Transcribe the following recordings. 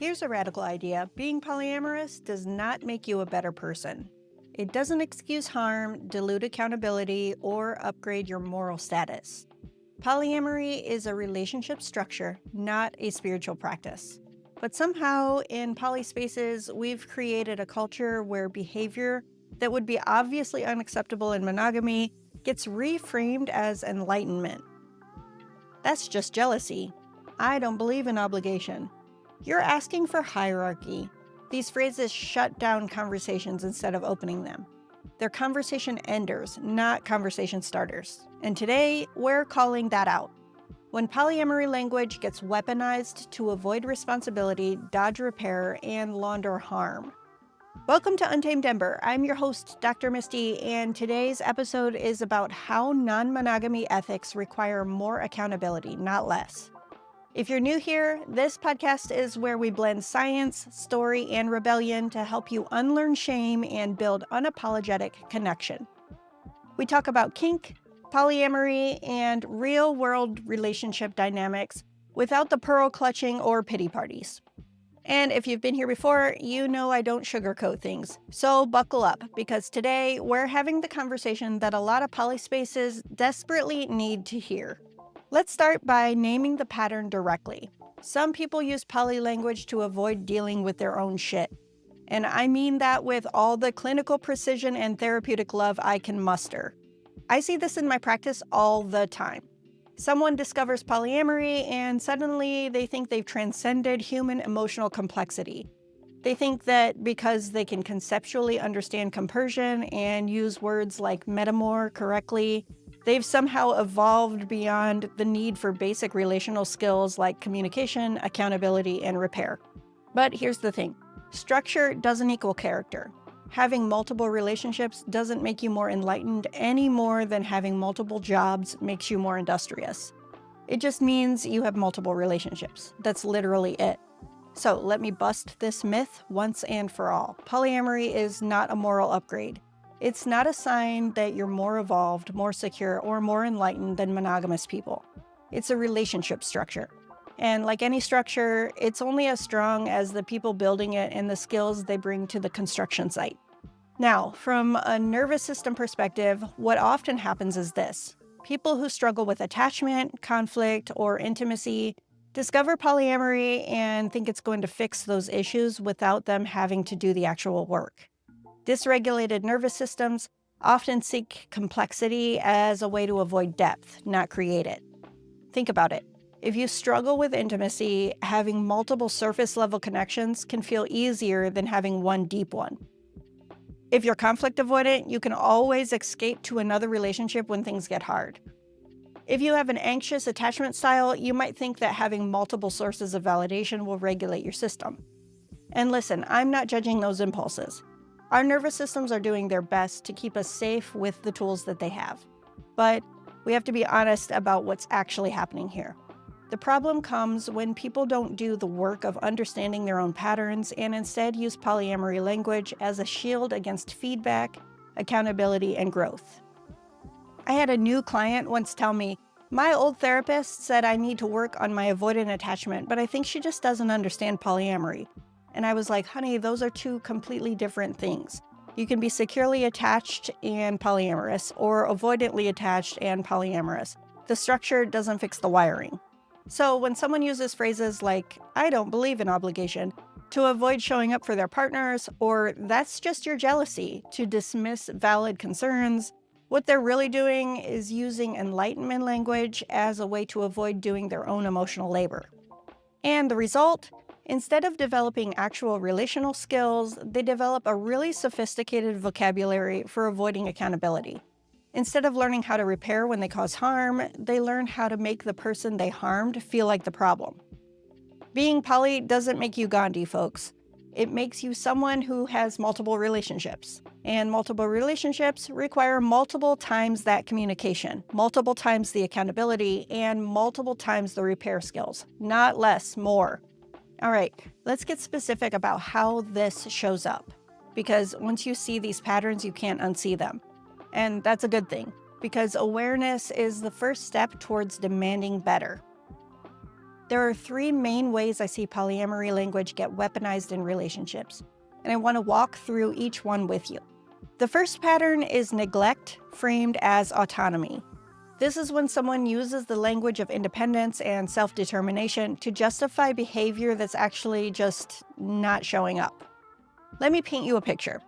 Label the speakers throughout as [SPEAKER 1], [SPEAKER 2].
[SPEAKER 1] Here's a radical idea. Being polyamorous does not make you a better person. It doesn't excuse harm, dilute accountability, or upgrade your moral status. Polyamory is a relationship structure, not a spiritual practice. But somehow, in poly spaces, we've created a culture where behavior that would be obviously unacceptable in monogamy gets reframed as enlightenment. That's just jealousy. I don't believe in obligation. You're asking for hierarchy. These phrases shut down conversations instead of opening them. They're conversation enders, not conversation starters. And today, we're calling that out. When polyamory language gets weaponized to avoid responsibility, dodge repair, and launder harm. Welcome to Untamed Ember. I'm your host, Dr. Misty, and today's episode is about how non-monogamy ethics require more accountability, not less. If you're new here, this podcast is where we blend science, story, and rebellion to help you unlearn shame and build unapologetic connection. We talk about kink, polyamory, and real-world relationship dynamics without the pearl clutching or pity parties. And if you've been here before, you know I don't sugarcoat things. So buckle up, because today we're having the conversation that a lot of poly spaces desperately need to hear. Let's start by naming the pattern directly. Some people use poly language to avoid dealing with their own shit. And I mean that with all the clinical precision and therapeutic love I can muster. I see this in my practice all the time. Someone discovers polyamory and suddenly they think they've transcended human emotional complexity. They think that because they can conceptually understand compersion and use words like metamor correctly, they've somehow evolved beyond the need for basic relational skills like communication, accountability, and repair. But here's the thing. Structure doesn't equal character. Having multiple relationships doesn't make you more enlightened any more than having multiple jobs makes you more industrious. It just means you have multiple relationships. That's literally it. So let me bust this myth once and for all. Polyamory is not a moral upgrade. It's not a sign that you're more evolved, more secure, or more enlightened than monogamous people. It's a relationship structure. And like any structure, it's only as strong as the people building it and the skills they bring to the construction site. Now, from a nervous system perspective, what often happens is this. People who struggle with attachment, conflict, or intimacy discover polyamory and think it's going to fix those issues without them having to do the actual work. Dysregulated nervous systems often seek complexity as a way to avoid depth, not create it. Think about it. If you struggle with intimacy, having multiple surface-level connections can feel easier than having one deep one. If you're conflict avoidant, you can always escape to another relationship when things get hard. If you have an anxious attachment style, you might think that having multiple sources of validation will regulate your system. And listen, I'm not judging those impulses. Our nervous systems are doing their best to keep us safe with the tools that they have. But we have to be honest about what's actually happening here. The problem comes when people don't do the work of understanding their own patterns and instead use polyamory language as a shield against feedback, accountability, and growth. I had a new client once tell me, "My old therapist said I need to work on my avoidant attachment, but I think she just doesn't understand polyamory." And I was like, honey, those are two completely different things. You can be securely attached and polyamorous, or avoidantly attached and polyamorous. The structure doesn't fix the wiring. So when someone uses phrases like, "I don't believe in obligation," to avoid showing up for their partners, or "that's just your jealousy," to dismiss valid concerns, what they're really doing is using enlightenment language as a way to avoid doing their own emotional labor. And the result? Instead of developing actual relational skills, they develop a really sophisticated vocabulary for avoiding accountability. Instead of learning how to repair when they cause harm, they learn how to make the person they harmed feel like the problem. Being poly doesn't make you Gandhi, folks. It makes you someone who has multiple relationships. And multiple relationships require multiple times that communication, multiple times the accountability, and multiple times the repair skills. Not less, more. All right, let's get specific about how this shows up. Because once you see these patterns, you can't unsee them. And that's a good thing, because awareness is the first step towards demanding better. There are three main ways I see polyamory language get weaponized in relationships, and I want to walk through each one with you. The first pattern is neglect, framed as autonomy. This is when someone uses the language of independence and self-determination to justify behavior that's actually just not showing up. Let me paint you a picture.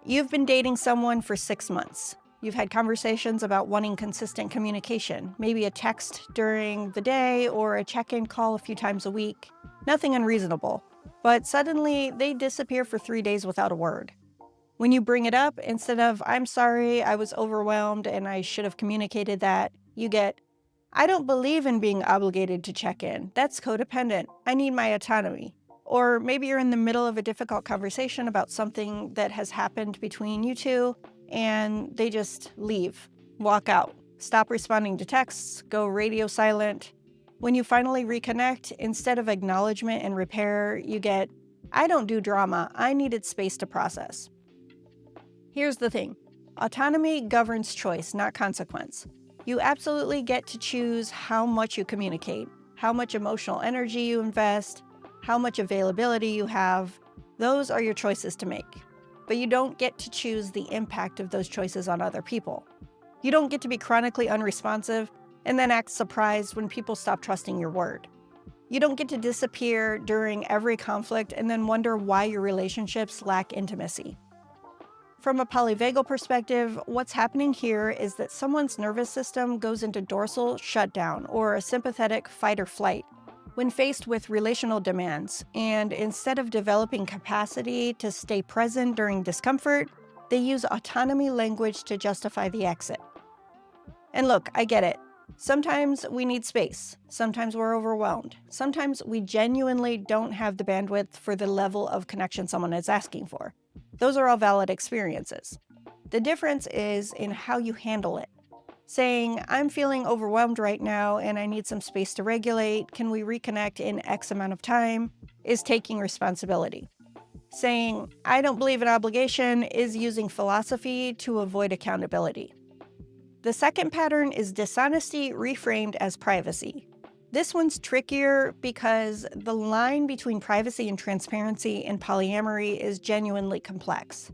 [SPEAKER 1] You've been dating someone for 6 months. You've had conversations about wanting consistent communication, maybe a text during the day or a check-in call a few times a week. Nothing unreasonable. But suddenly, they disappear for 3 days without a word. When you bring it up, instead of, "I'm sorry, I was overwhelmed and I should have communicated that," you get, "I don't believe in being obligated to check in. That's codependent. I need my autonomy." Or maybe you're in the middle of a difficult conversation about something that has happened between you two, and they just leave, walk out, stop responding to texts, go radio silent. When you finally reconnect, instead of acknowledgement and repair, you get, "I don't do drama. I needed space to process." Here's the thing. Autonomy governs choice, not consequence. You absolutely get to choose how much you communicate, how much emotional energy you invest, how much availability you have. Those are your choices to make. But you don't get to choose the impact of those choices on other people. You don't get to be chronically unresponsive and then act surprised when people stop trusting your word. You don't get to disappear during every conflict and then wonder why your relationships lack intimacy. From a polyvagal perspective, what's happening here is that someone's nervous system goes into dorsal shutdown or a sympathetic fight or flight when faced with relational demands, and instead of developing capacity to stay present during discomfort, they use autonomy language to justify the exit. And look, I get it. Sometimes we need space. Sometimes we're overwhelmed. Sometimes we genuinely don't have the bandwidth for the level of connection someone is asking for. Those are all valid experiences. The difference is in how you handle it. Saying, "I'm feeling overwhelmed right now and I need some space to regulate. Can we reconnect in X amount of time?" is taking responsibility. Saying, "I don't believe in obligation," is using philosophy to avoid accountability. The second pattern is dishonesty reframed as privacy. This one's trickier because the line between privacy and transparency in polyamory is genuinely complex.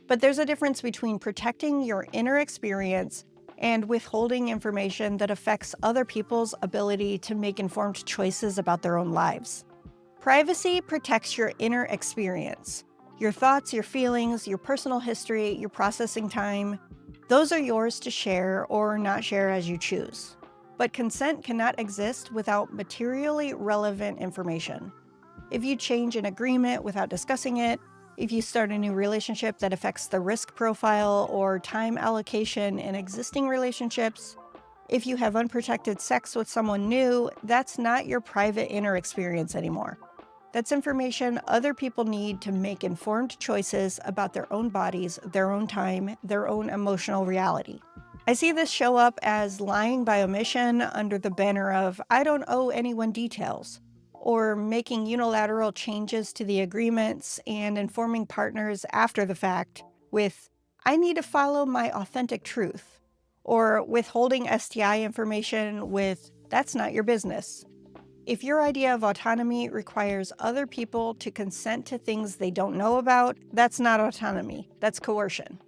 [SPEAKER 1] But there's a difference between protecting your inner experience and withholding information that affects other people's ability to make informed choices about their own lives. Privacy protects your inner experience. Your thoughts, your feelings, your personal history, your processing time. Those are yours to share or not share as you choose. But consent cannot exist without materially relevant information. If you change an agreement without discussing it, if you start a new relationship that affects the risk profile or time allocation in existing relationships, if you have unprotected sex with someone new, that's not your private inner experience anymore. That's information other people need to make informed choices about their own bodies, their own time, their own emotional reality. I see this show up as lying by omission under the banner of "I don't owe anyone details," or making unilateral changes to the agreements and informing partners after the fact with "I need to follow my authentic truth," or withholding STI information with "that's not your business." If your idea of autonomy requires other people to consent to things they don't know about, that's not autonomy, that's coercion.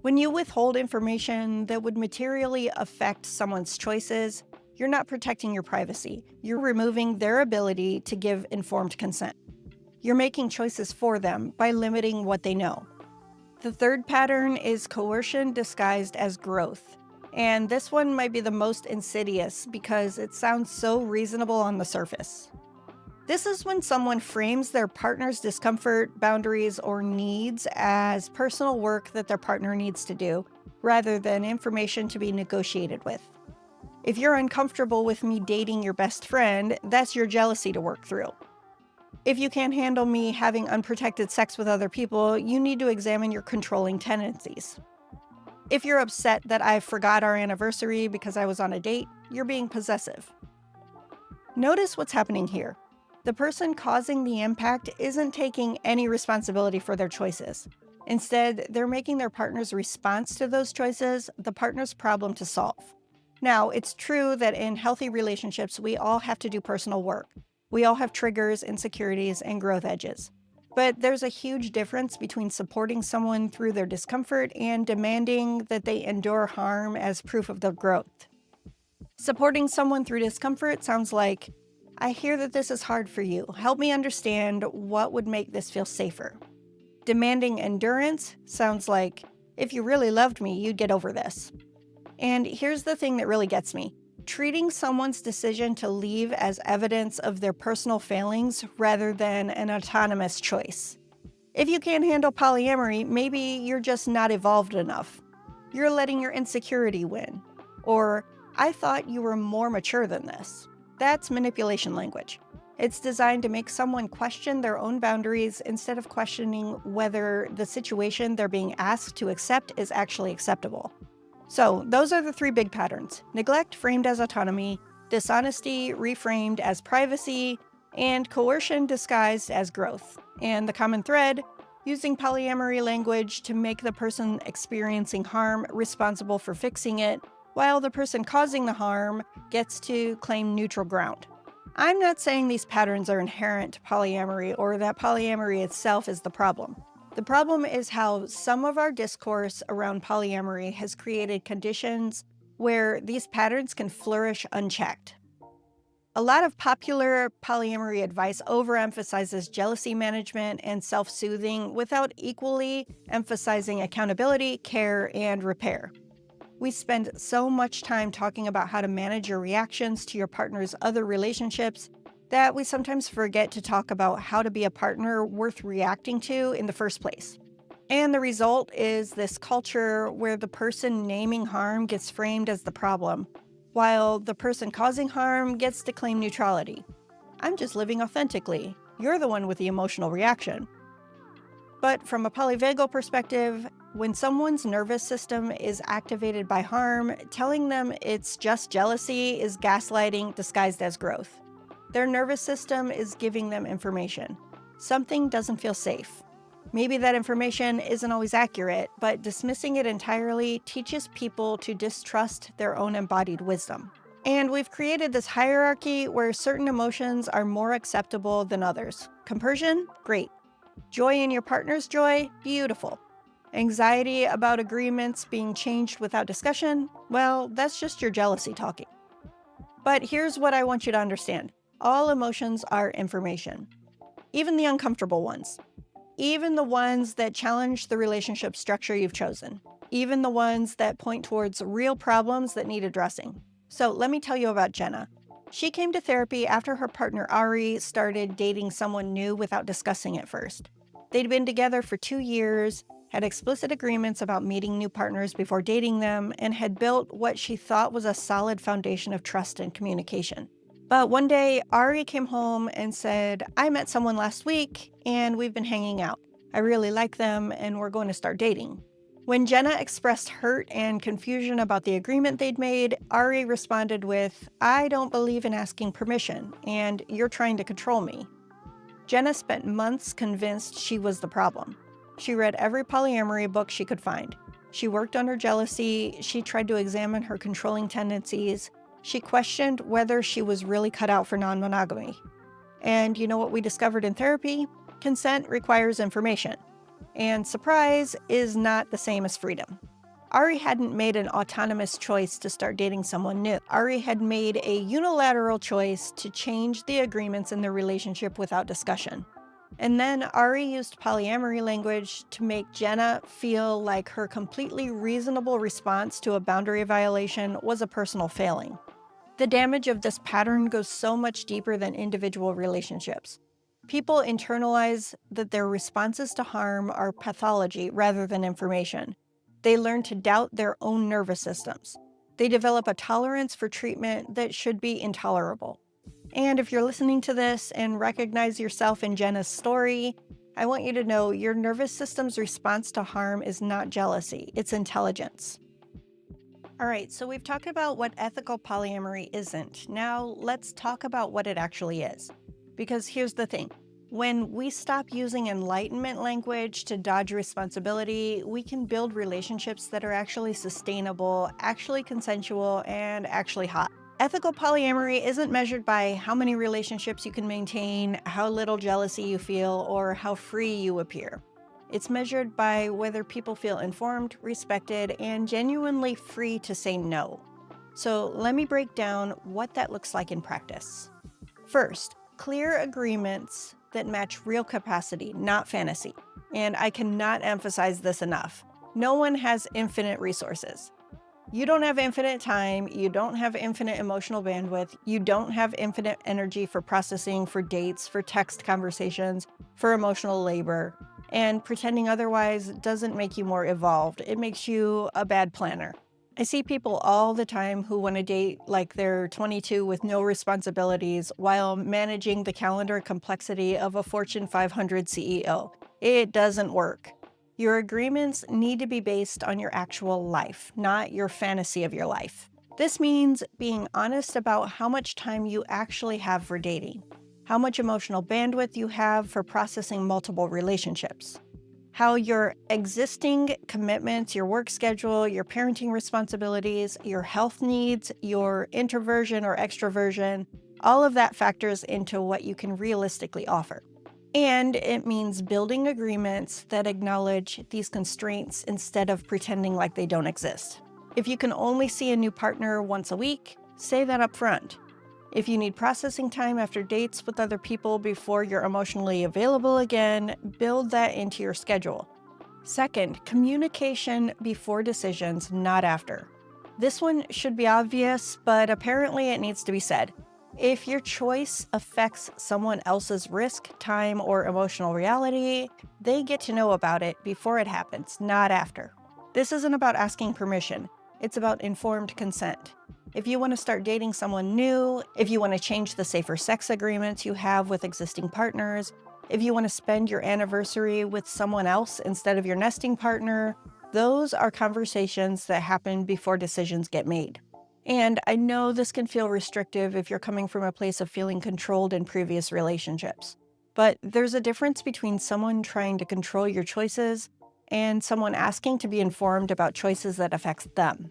[SPEAKER 1] When you withhold information that would materially affect someone's choices, you're not protecting your privacy. You're removing their ability to give informed consent. You're making choices for them by limiting what they know. The third pattern is coercion disguised as growth. And this one might be the most insidious because it sounds so reasonable on the surface. This is when someone frames their partner's discomfort, boundaries, or needs as personal work that their partner needs to do, rather than information to be negotiated with. If you're uncomfortable with me dating your best friend, that's your jealousy to work through. If you can't handle me having unprotected sex with other people, you need to examine your controlling tendencies. If you're upset that I forgot our anniversary because I was on a date, you're being possessive. Notice what's happening here. The person causing the impact isn't taking any responsibility for their choices. Instead, they're making their partner's response to those choices the partner's problem to solve. Now, it's true that in healthy relationships, we all have to do personal work. We all have triggers, insecurities, and growth edges. But there's a huge difference between supporting someone through their discomfort and demanding that they endure harm as proof of their growth. Supporting someone through discomfort sounds like, I hear that this is hard for you. Help me understand what would make this feel safer. Demanding endurance sounds like, if you really loved me, you'd get over this. And here's the thing that really gets me. Treating someone's decision to leave as evidence of their personal failings rather than an autonomous choice. If you can't handle polyamory, maybe you're just not evolved enough. You're letting your insecurity win. Or, I thought you were more mature than this. That's manipulation language. It's designed to make someone question their own boundaries instead of questioning whether the situation they're being asked to accept is actually acceptable. So, those are the three big patterns: neglect framed as autonomy, dishonesty reframed as privacy, and coercion disguised as growth. And the common thread: using polyamory language to make the person experiencing harm responsible for fixing it, while the person causing the harm gets to claim neutral ground. I'm not saying these patterns are inherent to polyamory or that polyamory itself is the problem. The problem is how some of our discourse around polyamory has created conditions where these patterns can flourish unchecked. A lot of popular polyamory advice overemphasizes jealousy management and self-soothing without equally emphasizing accountability, care, and repair. We spend so much time talking about how to manage your reactions to your partner's other relationships that we sometimes forget to talk about how to be a partner worth reacting to in the first place. And the result is this culture where the person naming harm gets framed as the problem, while the person causing harm gets to claim neutrality. I'm just living authentically. You're the one with the emotional reaction. But from a polyvagal perspective, when someone's nervous system is activated by harm, telling them it's just jealousy is gaslighting disguised as growth. Their nervous system is giving them information. Something doesn't feel safe. Maybe that information isn't always accurate, but dismissing it entirely teaches people to distrust their own embodied wisdom. And we've created this hierarchy where certain emotions are more acceptable than others. Compersion? Great. Joy in your partner's joy? Beautiful. Anxiety about agreements being changed without discussion? Well, that's just your jealousy talking. But here's what I want you to understand. All emotions are information. Even the uncomfortable ones. Even the ones that challenge the relationship structure you've chosen. Even the ones that point towards real problems that need addressing. So let me tell you about Jenna. She came to therapy after her partner Ari started dating someone new without discussing it first. They'd been together for 2 years, had explicit agreements about meeting new partners before dating them, and had built what she thought was a solid foundation of trust and communication. But one day, Ari came home and said, I met someone last week, and we've been hanging out. I really like them, and we're going to start dating. When Jenna expressed hurt and confusion about the agreement they'd made, Ari responded with, I don't believe in asking permission, and you're trying to control me. Jenna spent months convinced she was the problem. She read every polyamory book she could find. She worked on her jealousy. She tried to examine her controlling tendencies. She questioned whether she was really cut out for non-monogamy. And you know what we discovered in therapy? Consent requires information. And surprise is not the same as freedom. Ari hadn't made an autonomous choice to start dating someone new. Ari had made a unilateral choice to change the agreements in their relationship without discussion. And then Ari used polyamory language to make Jenna feel like her completely reasonable response to a boundary violation was a personal failing. The damage of this pattern goes so much deeper than individual relationships. People internalize that their responses to harm are pathology rather than information. They learn to doubt their own nervous systems. They develop a tolerance for treatment that should be intolerable. And if you're listening to this and recognize yourself in Jenna's story, I want you to know your nervous system's response to harm is not jealousy, it's intelligence. All right, so we've talked about what ethical polyamory isn't. Now let's talk about what it actually is. Because here's the thing. When we stop using enlightenment language to dodge responsibility, we can build relationships that are actually sustainable, actually consensual, and actually hot. Ethical polyamory isn't measured by how many relationships you can maintain, how little jealousy you feel, or how free you appear. It's measured by whether people feel informed, respected, and genuinely free to say no. So let me break down what that looks like in practice. First, clear agreements that match real capacity, not fantasy. And I cannot emphasize this enough. No one has infinite resources. You don't have infinite time, you don't have infinite emotional bandwidth, you don't have infinite energy for processing, for dates, for text conversations, for emotional labor. And pretending otherwise doesn't make you more evolved, it makes you a bad planner. I see people all the time who want to date like they're 22 with no responsibilities while managing the calendar complexity of a Fortune 500 CEO. It doesn't work. Your agreements need to be based on your actual life, not your fantasy of your life. This means being honest about how much time you actually have for dating, how much emotional bandwidth you have for processing multiple relationships, how your existing commitments, your work schedule, your parenting responsibilities, your health needs, your introversion or extroversion, all of that factors into what you can realistically offer. And it means building agreements that acknowledge these constraints instead of pretending like they don't exist. If you can only see a new partner once a week, say that up front. If you need processing time after dates with other people before you're emotionally available again, build that into your schedule. Second, communication before decisions, not after. This one should be obvious, but apparently it needs to be said. If your choice affects someone else's risk, time, or emotional reality, they get to know about it before it happens, not after. This isn't about asking permission. It's about informed consent. If you want to start dating someone new, if you want to change the safer sex agreements you have with existing partners, if you want to spend your anniversary with someone else instead of your nesting partner, those are conversations that happen before decisions get made. And I know this can feel restrictive if you're coming from a place of feeling controlled in previous relationships. But there's a difference between someone trying to control your choices and someone asking to be informed about choices that affect them.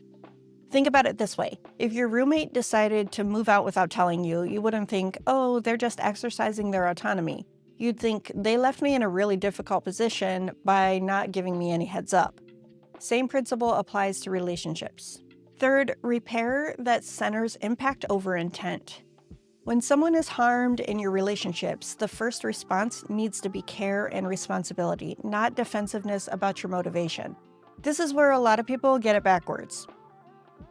[SPEAKER 1] Think about it this way. If your roommate decided to move out without telling you, you wouldn't think, oh, they're just exercising their autonomy. You'd think they left me in a really difficult position by not giving me any heads up. Same principle applies to relationships. Third, repair that centers impact over intent. When someone is harmed in your relationships, the first response needs to be care and responsibility, not defensiveness about your motivation. This is where a lot of people get it backwards.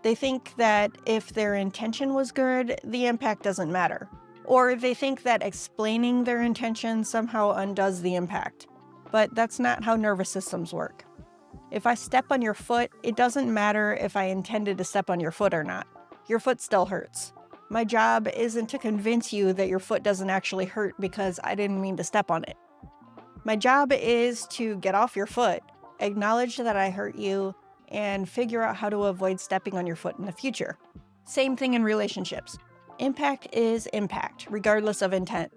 [SPEAKER 1] They think that if their intention was good, the impact doesn't matter. Or they think that explaining their intention somehow undoes the impact. But that's not how nervous systems work. If I step on your foot, it doesn't matter if I intended to step on your foot or not. Your foot still hurts. My job isn't to convince you that your foot doesn't actually hurt because I didn't mean to step on it. My job is to get off your foot, acknowledge that I hurt you, and figure out how to avoid stepping on your foot in the future. Same thing in relationships. Impact is impact, regardless of intent.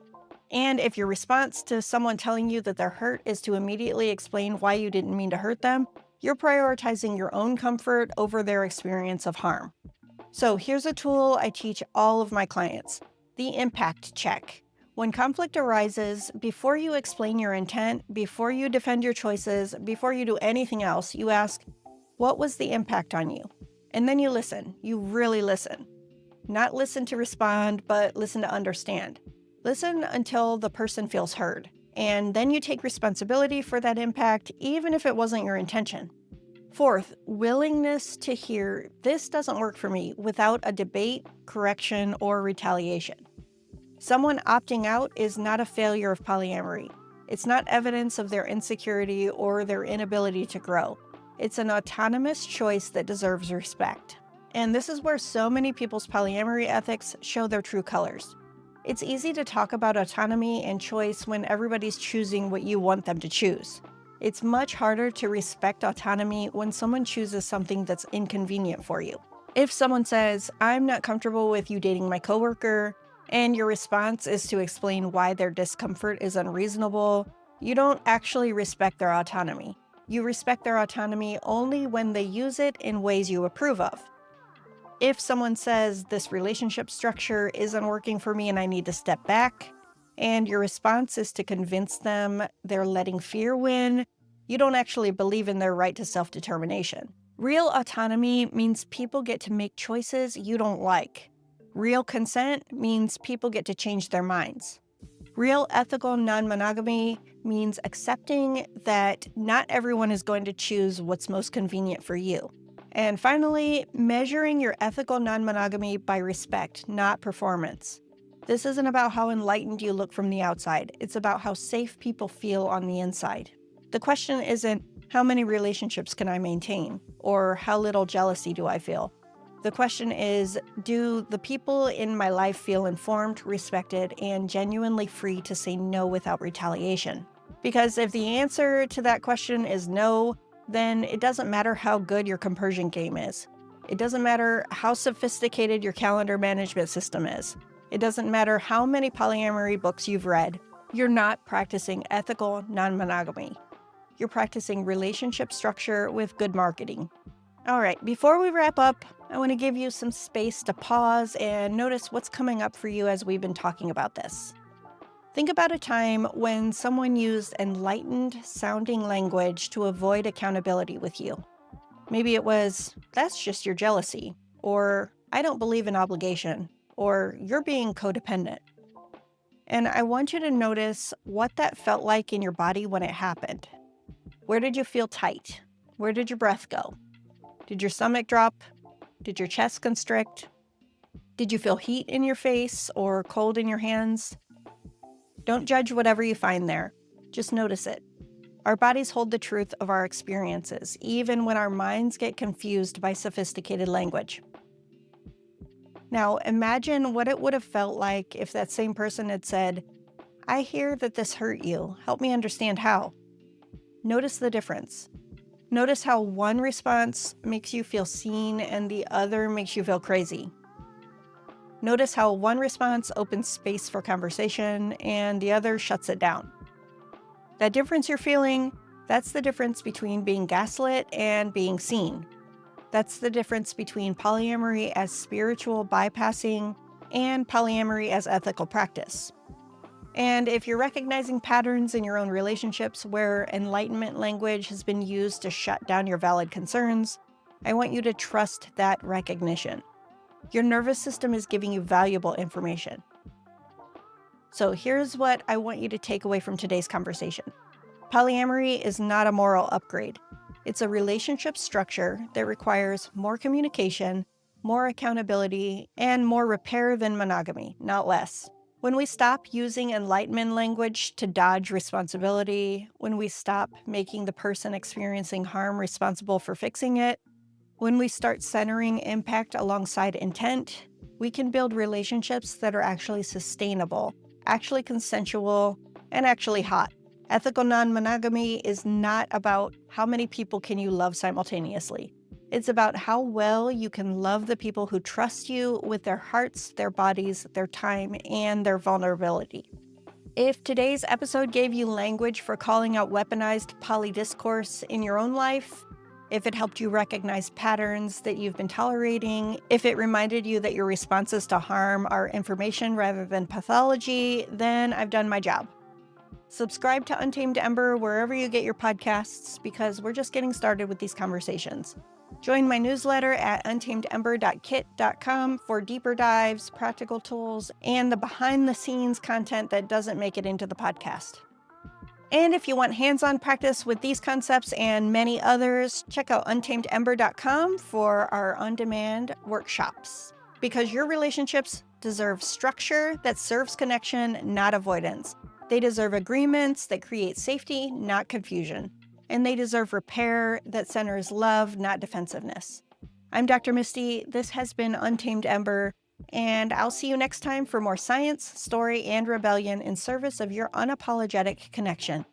[SPEAKER 1] And if your response to someone telling you that they're hurt is to immediately explain why you didn't mean to hurt them, you're prioritizing your own comfort over their experience of harm. So here's a tool I teach all of my clients: the impact check. When conflict arises, before you explain your intent, before you defend your choices, before you do anything else, you ask, what was the impact on you? And then you listen. You really listen. Not listen to respond, but listen to understand. Listen until the person feels heard, and then you take responsibility for that impact, even if it wasn't your intention. Fourth, willingness to hear, this doesn't work for me, without a debate, correction, or retaliation. Someone opting out is not a failure of polyamory. It's not evidence of their insecurity or their inability to grow. It's an autonomous choice that deserves respect. And this is where so many people's polyamory ethics show their true colors. It's easy to talk about autonomy and choice when everybody's choosing what you want them to choose. It's much harder to respect autonomy when someone chooses something that's inconvenient for you. If someone says, I'm not comfortable with you dating my coworker, and your response is to explain why their discomfort is unreasonable, you don't actually respect their autonomy. You respect their autonomy only when they use it in ways you approve of. If someone says this relationship structure isn't working for me and I need to step back, and your response is to convince them they're letting fear win, you don't actually believe in their right to self-determination. Real autonomy means people get to make choices you don't like. Real consent means people get to change their minds. Real ethical non-monogamy means accepting that not everyone is going to choose what's most convenient for you. And finally, measuring your ethical non-monogamy by respect, not performance. This isn't about how enlightened you look from the outside. It's about how safe people feel on the inside. The question isn't, how many relationships can I maintain? Or how little jealousy do I feel? The question is, do the people in my life feel informed, respected, and genuinely free to say no without retaliation? Because if the answer to that question is no, then it doesn't matter how good your compersion game is. It doesn't matter how sophisticated your calendar management system is. It doesn't matter how many polyamory books you've read. You're not practicing ethical non-monogamy. You're practicing relationship structure with good marketing. All right, before we wrap up, I want to give you some space to pause and notice what's coming up for you as we've been talking about this. Think about a time when someone used enlightened sounding language to avoid accountability with you. Maybe it was, that's just your jealousy, or I don't believe in obligation, or you're being codependent. And I want you to notice what that felt like in your body when it happened. Where did you feel tight? Where did your breath go? Did your stomach drop? Did your chest constrict? Did you feel heat in your face or cold in your hands? Don't judge whatever you find there. Just notice it. Our bodies hold the truth of our experiences, even when our minds get confused by sophisticated language. Now, imagine what it would have felt like if that same person had said, I hear that this hurt you. Help me understand how. Notice the difference. Notice how one response makes you feel seen and the other makes you feel crazy. Notice how one response opens space for conversation and the other shuts it down. That difference you're feeling, that's the difference between being gaslit and being seen. That's the difference between polyamory as spiritual bypassing and polyamory as ethical practice. And if you're recognizing patterns in your own relationships where enlightenment language has been used to shut down your valid concerns, I want you to trust that recognition. Your nervous system is giving you valuable information. So here's what I want you to take away from today's conversation. Polyamory is not a moral upgrade. It's a relationship structure that requires more communication, more accountability, and more repair than monogamy, not less. When we stop using enlightenment language to dodge responsibility, when we stop making the person experiencing harm responsible for fixing it, when we start centering impact alongside intent, we can build relationships that are actually sustainable, actually consensual, and actually hot. Ethical non-monogamy is not about how many people can you love simultaneously. It's about how well you can love the people who trust you with their hearts, their bodies, their time, and their vulnerability. If today's episode gave you language for calling out weaponized polydiscourse in your own life, if it helped you recognize patterns that you've been tolerating, if it reminded you that your responses to harm are information rather than pathology, then I've done my job. Subscribe to Untamed Ember wherever you get your podcasts because we're just getting started with these conversations. Join my newsletter at untamedember.kit.com for deeper dives, practical tools, and the behind-the-scenes content that doesn't make it into the podcast. And if you want hands-on practice with these concepts and many others, check out untamedember.com for our on-demand workshops. Because your relationships deserve structure that serves connection, not avoidance. They deserve agreements that create safety, not confusion. And they deserve repair that centers love, not defensiveness. I'm Dr. Misty. This has been Untamed Ember, and I'll see you next time for more science, story, and rebellion in service of your unapologetic connection.